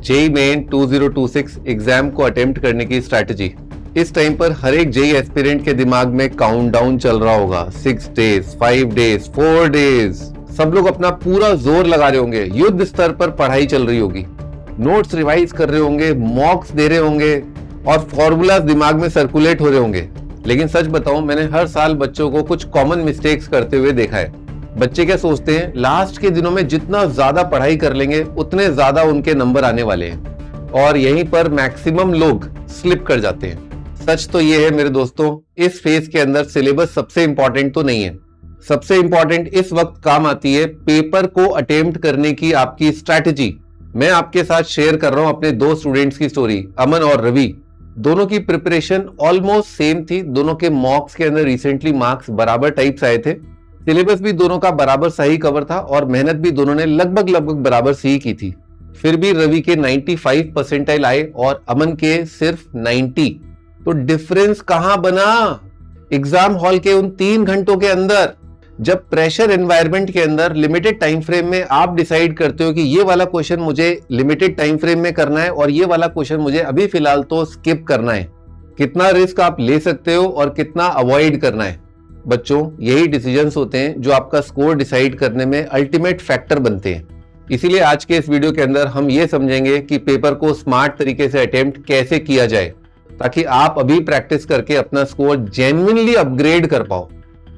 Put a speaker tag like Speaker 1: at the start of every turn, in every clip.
Speaker 1: JEE main 2026 exam को attempt करने की स्ट्रैटेजी। इस टाइम पर हर एक जेई एस्पिरेंट के दिमाग में काउंटडाउन चल रहा होगा। 6 डेज, 5 डेज, 4 डेज। सब लोग अपना पूरा जोर लगा रहे होंगे, युद्ध स्तर पर पढ़ाई चल रही होगी, नोट्स रिवाइज कर रहे होंगे, मॉक्स दे रहे होंगे और फॉर्मूलाज दिमाग में सर्कुलेट हो रहे होंगे। लेकिन सच बताऊं, मैंने हर साल बच्चों को कुछ कॉमन मिस्टेक्स करते हुए देखा है। बच्चे क्या सोचते हैं, लास्ट के दिनों में जितना ज्यादा पढ़ाई कर लेंगे उतने ज्यादा उनके नंबर आने वाले हैं, और यहीं पर मैक्सिमम लोग स्लिप कर जाते हैं। सच तो ये है मेरे दोस्तों, इस फेज के अंदर सिलेबस सबसे इंपॉर्टेंट तो नहीं है। सबसे इंपॉर्टेंट इस वक्त काम आती है पेपर को अटेम्प्ट करने की आपकी स्ट्रैटेजी। मैं आपके साथ शेयर कर रहा हूं अपने दो स्टूडेंट्स की स्टोरी, अमन और रवि। दोनों की प्रिपरेशन ऑलमोस्ट सेम थी। दोनों के मॉक्स के अंदर रिसेंटली मार्क्स बराबर टाइप्स आए थे। सिलेबस भी दोनों का बराबर सही कवर था और मेहनत भी दोनों ने लगभग बराबर सी की थी। फिर भी रवि के 95 परसेंटाइल आए और अमन के सिर्फ 90। तो डिफरेंस कहां बना? एग्जाम हॉल के उन 3 घंटों के अंदर, जब प्रेशर एनवायरनमेंट के अंदर लिमिटेड टाइम फ्रेम में आप डिसाइड करते हो कि ये वाला क्वेश्चन मुझे लिमिटेड टाइम फ्रेम में करना है और ये वाला क्वेश्चन मुझे अभी फिलहाल तो स्किप करना है। कितना रिस्क आप ले सकते हो और कितना अवॉइड करना है। बच्चों, यही डिसीजंस होते हैं जो आपका स्कोर डिसाइड करने में अल्टीमेट फैक्टर बनते हैं। इसीलिए आज के इस वीडियो के अंदर हम ये समझेंगे कि पेपर को स्मार्ट तरीके से अटेम्प्ट कैसे किया जाए, ताकि आप अभी प्रैक्टिस करके अपना स्कोर जेन्युइनली अपग्रेड कर पाओ।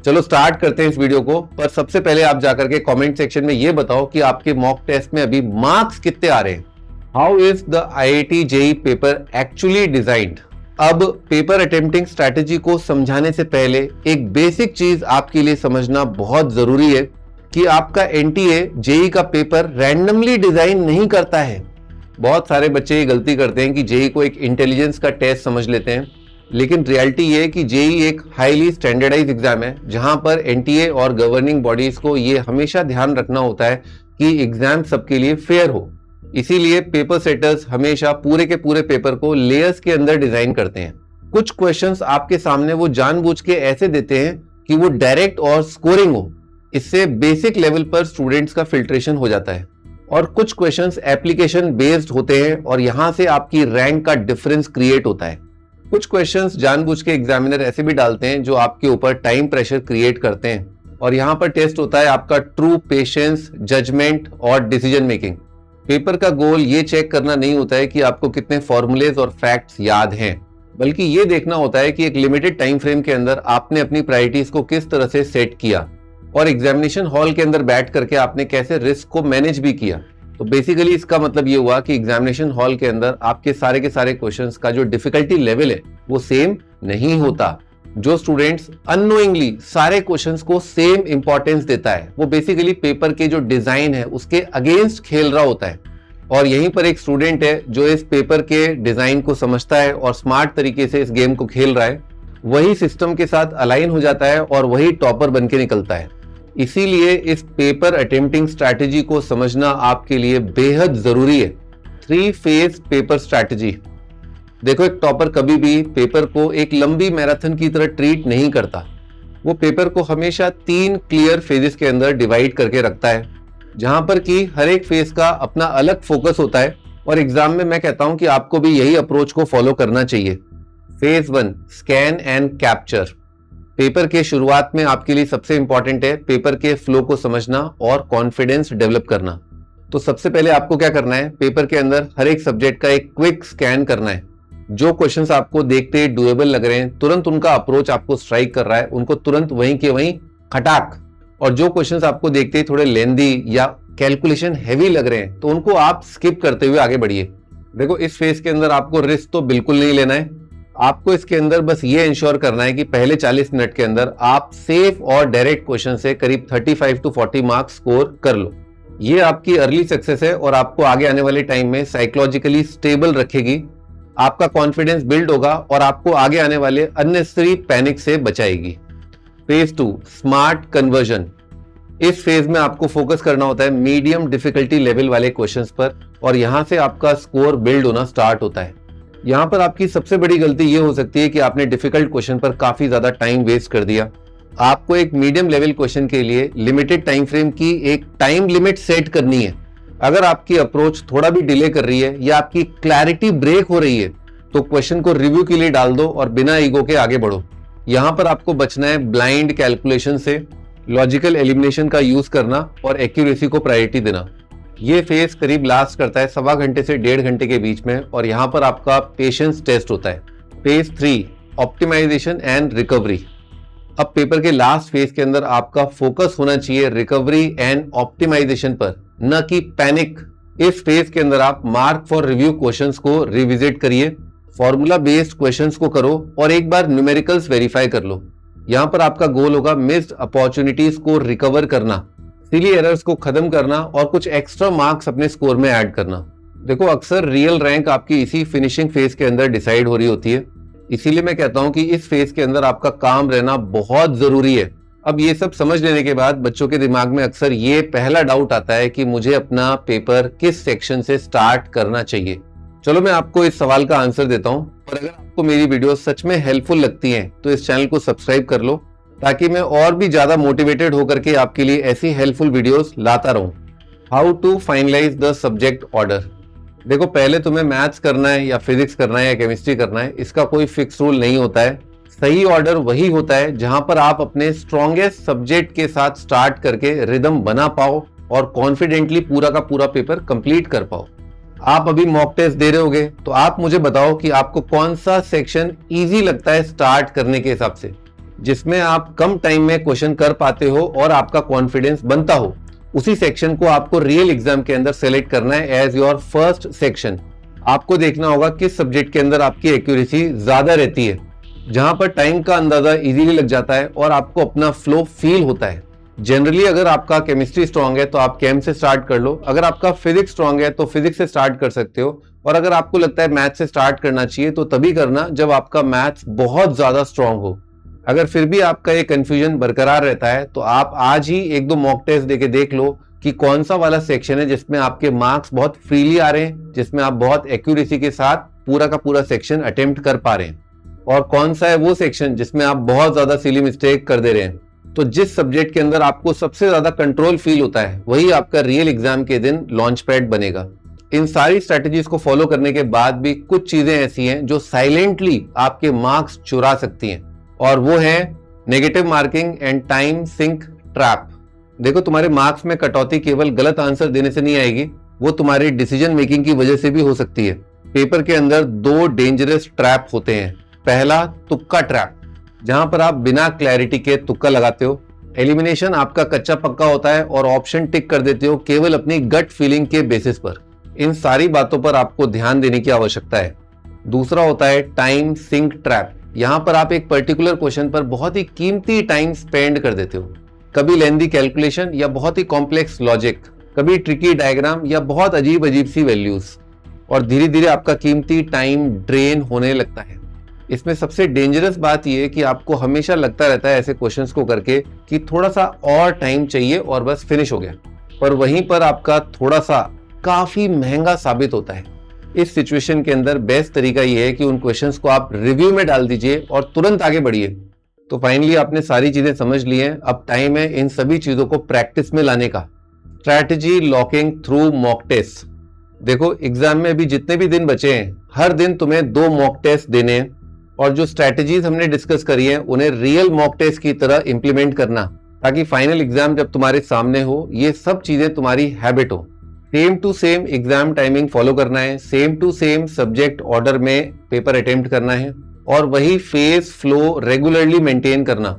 Speaker 1: चलो स्टार्ट करते हैं इस वीडियो को। पर सबसे पहले आप जाकर के कमेंट सेक्शन में ये बताओ कि आपके मॉक टेस्ट में अभी मार्क्स कितने आ रहे हैं। How is the IIT JEE paper actually designed? अब पेपर अटेम्प्टिंग स्ट्रैटेजी को समझाने से पहले एक बेसिक चीज आपके लिए समझना बहुत जरूरी है कि आपका एनटीए जेई का पेपर रैंडमली डिजाइन नहीं करता है। बहुत सारे बच्चे ये गलती करते हैं कि जेई को एक इंटेलिजेंस का टेस्ट समझ लेते हैं, लेकिन रियलिटी ये है कि जेई एक हाईली स्टैंडर्डाइज एग्जाम है, जहां पर एनटीए और गवर्निंग बॉडीज को ये हमेशा ध्यान रखना होता है कि एग्जाम सबके लिए फेयर हो। इसीलिए पेपर सेटर्स हमेशा पूरे के पूरे पेपर को लेयर्स के अंदर डिजाइन करते हैं। कुछ क्वेश्चंस आपके सामने वो जानबूझ के ऐसे देते हैं कि वो डायरेक्ट और स्कोरिंग हो। इससे बेसिक लेवल पर स्टूडेंट्स का फिल्ट्रेशन हो जाता है। और कुछ क्वेश्चंस एप्लीकेशन बेस्ड होते हैं और यहां से आपकी रैंक का डिफरेंस क्रिएट होता है। कुछ क्वेश्चंस जानबूझ के एग्जामिनर ऐसे भी डालते हैं जो आपके ऊपर टाइम प्रेशर क्रिएट करते हैं, और यहां पर टेस्ट होता है आपका ट्रू पेशेंस, जजमेंट और डिसीजन मेकिंग। पेपर का गोल ये चेक करना नहीं होता है कि आपको कितने फॉर्मूलेज और फैक्ट्स याद हैं, बल्कि ये देखना होता है कि एक लिमिटेड टाइम फ्रेम के अंदर आपने अपनी प्रायोरिटीज को किस तरह से सेट किया और एग्जामिनेशन हॉल के अंदर बैठ करके आपने कैसे रिस्क को मैनेज भी किया। तो बेसिकली इसका मतलब ये हुआ कि एग्जामिनेशन हॉल के अंदर आपके सारे के सारे क्वेश्चंस का जो डिफिकल्टी लेवल है वो सेम नहीं होता। जो स्टूडेंट्स अननोइंगली सारे क्वेश्चंस को सेम इंपॉर्टेंस देता है, वो बेसिकली पेपर के जो डिजाइन है उसके अगेंस्ट खेल रहा होता है। और यहीं पर एक स्टूडेंट है जो इस पेपर के डिजाइन को समझता है और स्मार्ट तरीके से इस गेम को खेल रहा है, वही सिस्टम के साथ अलाइन हो जाता है और वही टॉपर बन के निकलता है। इसीलिए इस पेपर अटेम्प्टिंग स्ट्रैटेजी को समझना आपके लिए बेहद जरूरी है। 3 फेज पेपर स्ट्रैटेजी। देखो, एक टॉपर कभी भी पेपर को एक लंबी मैराथन की तरह ट्रीट नहीं करता। वो पेपर को हमेशा 3 क्लियर फेजेस के अंदर डिवाइड करके रखता है, जहां पर कि हर एक फेज का अपना अलग फोकस होता है। और एग्जाम में मैं कहता हूं कि आपको भी यही अप्रोच को फॉलो करना चाहिए। Phase 1, scan and capture. Paper के शुरुआत में आपके लिए सबसे इंपॉर्टेंट है पेपर के फ्लो को समझना और कॉन्फिडेंस डेवलप करना। तो सबसे पहले आपको क्या करना है, पेपर के अंदर हर एक सब्जेक्ट का एक क्विक स्कैन करना है। जो क्वेश्चंस आपको देखते ही डुएबल लग रहे हैं, तुरंत उनका अप्रोच आपको स्ट्राइक कर रहा है, उनको तुरंत वहीं के वहीं खटाक। और जो क्वेश्चंस आपको देखते ही थोड़े लेंदी या कैलकुलेशन हैवी लग रहे हैं, तो उनको आप स्किप करते हुए आगे बढ़िए। देखो, इस फेज के अंदर आपको रिस्क तो बिल्कुल नहीं लेना है। आपको इसके अंदर बस ये इंश्योर करना है कि पहले 40 मिनट के अंदर आप सेफ और डायरेक्ट क्वेश्चन से करीब 35 to 40 मार्क्स स्कोर कर लो। ये आपकी अर्ली सक्सेस है और आपको आगे आने वाले टाइम में साइकोलॉजिकली स्टेबल रखेगी। आपका कॉन्फिडेंस बिल्ड होगा और आपको आगे आने वाले अननेसेसरी पैनिक से बचाएगी। Phase 2, smart conversion. इस फेज में आपको फोकस करना होता है मीडियम डिफिकल्टी लेवल वाले क्वेश्चंस पर, और यहां से आपका स्कोर बिल्ड होना स्टार्ट होता है। यहां पर आपकी सबसे बड़ी गलती यह हो सकती है कि आपने डिफिकल्ट क्वेश्चन पर काफी ज्यादा टाइम वेस्ट कर दिया। आपको एक मीडियम लेवल क्वेश्चन के लिए लिमिटेड टाइम फ्रेम की एक टाइम लिमिट सेट करनी है। अगर आपकी अप्रोच थोड़ा भी डिले कर रही है या आपकी क्लैरिटी ब्रेक हो रही है तो क्वेश्चन को रिव्यू के लिए डाल दो और बिना ईगो के आगे बढ़ो। यहां पर आपको बचना है ब्लाइंड कैलकुलेशन से, लॉजिकल एलिमिनेशन का यूज करना और एक्यूरेसी को प्रायोरिटी देना। ये फेज करीब लास्ट करता है 1.25 घंटे से 1.5 घंटे के बीच में और यहाँ पर आपका पेशेंस टेस्ट होता है। Phase 3 optimisation and recovery. अब पेपर के लास्ट फेज के अंदर आपका फोकस होना चाहिए रिकवरी एंड ऑप्टिमाइजेशन पर, न कि पैनिक। इस फेज के अंदर आप मार्क फॉर रिव्यू क्वेश्चंस को रिविजिट करिए, फॉर्मूला बेस्ड क्वेश्चंस को करो और एक बार न्यूमेरिकल्स वेरीफाई कर लो। यहाँ पर आपका गोल होगा मिस्ड अपॉर्चुनिटीज को रिकवर करना, सिली एरर्स को खत्म करना और कुछ एक्स्ट्रा मार्क्स अपने स्कोर में ऐड करना। देखो अक्सर रियल रैंक आपकी इसी फिनिशिंग फेज के अंदर डिसाइड हो रही होती है, इसीलिए मैं कहता हूं कि इस फेज के अंदर आपका काम रहना बहुत जरूरी है। अब ये सब समझ लेने के बाद बच्चों के दिमाग में अक्सर ये पहला डाउट आता है कि मुझे अपना पेपर किस सेक्शन से स्टार्ट करना चाहिए। चलो मैं आपको इस सवाल का आंसर देता हूं, और अगर आपको मेरी वीडियो सच में हेल्पफुल लगती हैं तो इस चैनल को सब्सक्राइब कर लो ताकि मैं और भी ज्यादा मोटिवेटेड होकर के आपके लिए ऐसी हेल्पफुल वीडियोस लाता रहूं। How to finalise the subject order. देखो पहले तुम्हें मैथ्स करना है या फिजिक्स करना है या केमिस्ट्री करना है, इसका कोई फिक्स रूल नहीं होता है। सही ऑर्डर वही होता है जहां पर आप अपने स्ट्रॉन्गेस्ट सब्जेक्ट के साथ स्टार्ट करके रिदम बना पाओ और कॉन्फिडेंटली पूरा का पूरा पेपर कंप्लीट कर पाओ। आप अभी मॉक टेस्ट दे रहे होगे तो आप मुझे बताओ कि आपको कौन सा सेक्शन इजी लगता है स्टार्ट करने के हिसाब से, जिसमें आप कम टाइम में क्वेश्चन कर पाते हो और आपका कॉन्फिडेंस बनता हो। उसी सेक्शन को आपको रियल एग्जाम के अंदर सेलेक्ट करना है एज योर फर्स्ट सेक्शन। आपको देखना होगा किस सब्जेक्ट के अंदर आपकी एक्यूरेसी ज्यादा रहती है, जहां पर टाइम का अंदाजा इजीली लग जाता है और आपको अपना फ्लो फील होता है। जनरली अगर आपका केमिस्ट्री स्ट्रांग है तो आप केम से स्टार्ट कर लो, अगर आपका फिजिक्स स्ट्रांग है तो फिजिक्स से स्टार्ट कर सकते हो, और अगर आपको लगता है मैथ्स से स्टार्ट करना चाहिए तो तभी करना जब आपका मैथ्स बहुत ज्यादा स्ट्रांग हो। अगर फिर भी आपका ये कंफ्यूजन बरकरार रहता है तो आप आज ही 1-2 मॉक टेस्ट देके देख लो कि कौन सा वाला सेक्शन है जिसमें आपके मार्क्स बहुत फ्रीली आ रहे हैं, जिसमें आप बहुत एक्यूरेसी के साथ पूरा का पूरा सेक्शन अटेम्प्ट कर पा रहे हैं, और कौन सा है वो सेक्शन जिसमें आप बहुत ज्यादा सिली मिस्टेक कर दे रहे हैं। तो जिस सब्जेक्ट के अंदर आपको सबसे ज्यादा कंट्रोल फील होता है वही आपका रियल एग्जाम के दिन लॉन्च पैड बनेगा। इन सारी स्ट्रेटजीज को फॉलो करने के बाद भी कुछ चीजें ऐसी हैं जो साइलेंटली आपके मार्क्स चुरा सकती हैं, और वो है negative marking and time sink trap. देखो तुम्हारे मार्क्स में कटौती केवल गलत आंसर देने से नहीं आएगी, वो तुम्हारी डिसीजन मेकिंग की वजह से भी हो सकती है। पेपर के अंदर 2 डेंजरस ट्रैप होते हैं। पहला तुक्का ट्रैप, जहां पर आप बिना क्लैरिटी के तुक्का लगाते हो। एलिमिनेशन आपका कच्चा पक्का होता है और ऑप्शन टिक कर देते हो केवल अपनी गट फीलिंग के बेसिस पर। इन सारी बातों पर आपको ध्यान देने की आवश्यकता है। दूसरा होता है टाइम सिंक ट्रैप। यहाँ पर आप एक पर्टिकुलर क्वेश्चन पर बहुत ही कीमती टाइम स्पेंड कर देते हो, कभी लेंदी कैलकुलेशन या बहुत ही कॉम्प्लेक्स लॉजिक, कभी ट्रिकी डायग्राम या बहुत अजीब अजीब सी वैल्यूज, और धीरे धीरे आपका कीमती टाइम ड्रेन होने लगता है। इसमें सबसे डेंजरस बात यह है कि आपको हमेशा लगता रहता है ऐसे क्वेश्चंस को करके कि थोड़ा सा और टाइम चाहिए और बस फिनिश हो गया, पर वहीं पर आपका थोड़ा सा काफी महंगा साबित होता है। इस सिचुएशन के अंदर बेस्ट तरीका यह है कि उन क्वेश्चंस को आप रिव्यू में डाल दीजिए और तुरंत आगे बढ़िए। तो फाइनली आपने सारी चीजें समझ ली हैं, अब टाइम है इन सभी चीजों को प्रैक्टिस में लाने का। Strategy locking through mock test. देखो एग्जाम में अभी जितने भी दिन बचे हैं, हर दिन तुम्हें 2 मॉक टेस्ट देने हैं, और जो स्ट्रैटेजीज हमने डिस्कस करी है उन्हें रियल मॉक टेस्ट की तरह इंप्लीमेंट करना, ताकि फाइनल एग्जाम जब तुम्हारे सामने हो ये सब चीजें तुम्हारी हैबिट हो। Same to same exam timing follow करना है, same to same subject order में पेपर अटेम्प्ट करना है, और वही फेज फ्लो रेगुलरली मेंटेन करना।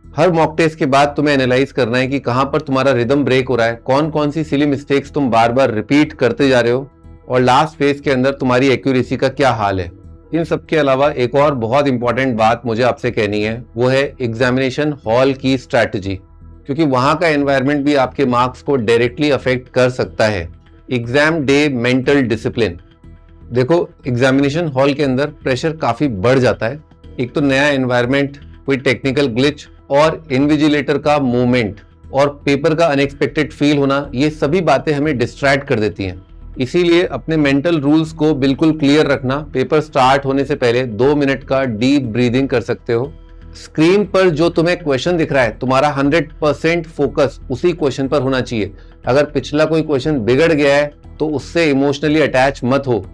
Speaker 1: हर मॉक टेस्ट के बाद तुम्हें एनालाइज करना है कि कहां पर तुम्हारा रिदम ब्रेक हो रहा है, कौन कौन सी सिली मिस्टेक्स तुम बार बार रिपीट करते जा रहे हो, और लास्ट फेज के अंदर तुम्हारी एक्यूरेसी का क्या हाल है। इन सब के अलावा एक और बहुत इंपॉर्टेंट बात मुझे आपसे कहनी है, वो है एग्जामिनेशन हॉल की स्ट्रैटेजी, क्योंकि वहां का एनवायरनमेंट भी आपके मार्क्स को डायरेक्टली अफेक्ट कर सकता है। Exam day mental discipline. देखो एग्जामिनेशन हॉल के अंदर प्रेशर काफी बढ़ जाता है। एक तो नया एनवायरनमेंट, कोई टेक्निकल ग्लिच और इन्विजिलेटर का मूवमेंट और पेपर का अनएक्सपेक्टेड फील होना, ये सभी बातें हमें डिस्ट्रैक्ट कर देती हैं। इसीलिए अपने मेंटल रूल्स को बिल्कुल क्लियर रखना। पेपर स्टार्ट होने से पहले 2 मिनट का डीप ब्रीदिंग कर सकते हो, स्क्रीन पर जो तुम्हें क्वेश्चन दिख रहा है, तुम्हारा 100% फोकस उसी क्वेश्चन पर होना चाहिए। अगर पिछला कोई क्वेश्चन बिगड़ गया है तो उससे इमोशनली अटैच मत हो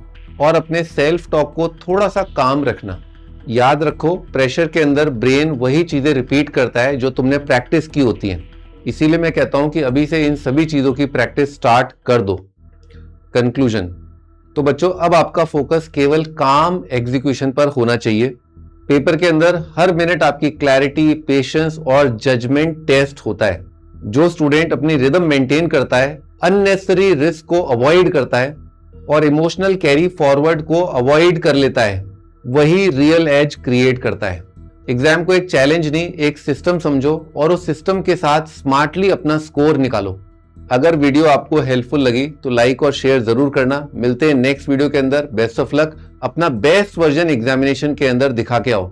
Speaker 1: और अपने सेल्फ टॉक को थोड़ा सा काम रखना। याद रखो, प्रेशर के अंदर ब्रेन वही चीजें रिपीट करता है जो तुमने प्रैक्टिस की होती हैं। इसीलिए मैं कहता हूं कि अभी से इन सभी चीजों की प्रैक्टिस स्टार्ट कर दो। कंक्लूजन। तो बच्चों, अब आपका फोकस केवल काम एग्जीक्यूशन पर होना चाहिए। पेपर के अंदर हर मिनट आपकी क्लैरिटी, पेशेंस और जजमेंट टेस्ट होता है। जो स्टूडेंट अपनी रिदम मेंटेन करता है, अननेसेसरी रिस्क को अवॉइड करता है और इमोशनल कैरी फॉरवर्ड को अवॉइड कर लेता है, वही रियल एज क्रिएट करता है। एग्जाम को एक चैलेंज नहीं, एक सिस्टम समझो और उस सिस्टम के साथ स्मार्टली अपना स्कोर निकालो। अगर वीडियो आपको हेल्पफुल लगी तो लाइक और शेयर जरूर करना। मिलते हैं नेक्स्ट वीडियो के अंदर। Best of luck. अपना बेस्ट वर्जन एग्जामिनेशन के अंदर दिखा के आओ।